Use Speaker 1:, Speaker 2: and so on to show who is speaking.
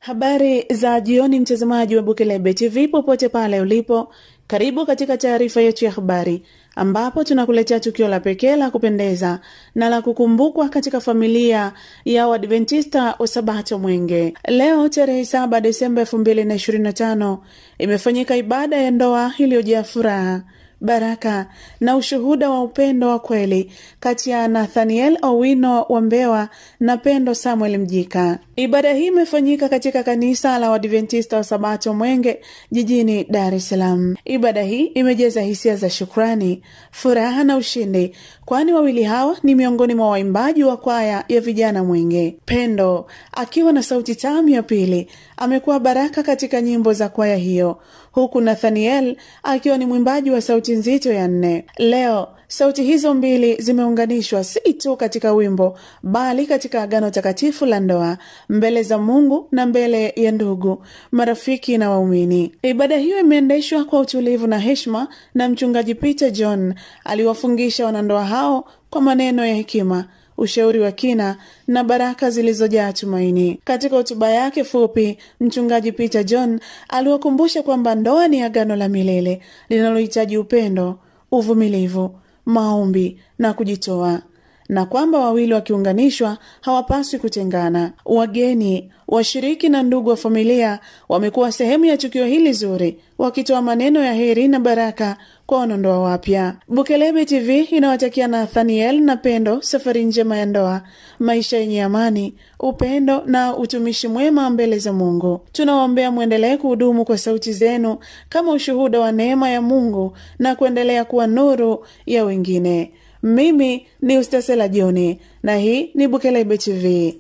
Speaker 1: Habari za jioni mtazamaji wa Bukelebe TV popote pale ulipo. Karibu katika taarifa yetu ya habari ambapo tunakuletea tukio la pekee la kupendeza na la kukumbukwa katika familia ya Waadventista wa Sabato Mwenge. Leo tarehe 7 Desemba 2025 imefanyika ibada ya ndoa iliyojaa furaha, baraka na ushuhuda wa upendo wa kweli kati ya Nathaniel Owino wa Mbewa na Pendo Samuel Mjika. Ibada hii imefanyika katika kanisa la Waadventista wa Sabato Mwenge jijini Dar es Salaam. Ibada hii imejeza hisia za shukrani, furaha na ushindi, kwani wawili hawa ni miongoni mwa waimbaji wa kwaya ya vijana Mwenge. Pendo akiwa na sauti tamu ya pili amekuwa baraka katika nyimbo za kwaya hiyo, huku Nathaniel akiwa ni mwimbaji wa sauti nzito ya 4. Leo sauti hizo mbili zimeunganishwa si tu katika wimbo bali katika agano takatifu la ndoa mbele za Mungu na mbele ya ndugu, marafiki na waumini. Ibada hiyo imeendeshwa kwa utulivu na heshima, na mchungaji Peter John aliwafungisha wanandoa hao kwa maneno ya hekima, ushauri wa kina na baraka zilizojaa tumaini. Katika hotuba yake fupi, mchungaji Peter John aliwakumbusha kwamba ndoa ni agano la milele linalohitaji upendo, uvumilivu, maombi na kujitoa, na kwamba wawili wakiunganishwa hawapaswi kutengana. Wageni, washiriki na ndugu wa familia wamekuwa sehemu ya tukio hili zuri, wakitoa maneno ya heri na baraka kwa wanandoa wapya. Bukelebe TV inawatakia Nathaniel na Pendo safari njema ya ndoa, maisha yenye amani, upendo na utumishi mwema mbele za Mungu. Tunawaombea muendelee kuhudumu kwa sauti zenu kama ushuhuda wa neema ya Mungu na kuendelea kuwa nuru ya wengine. Mimi ni Ustasela Joni na hii ni Bukelebe TV.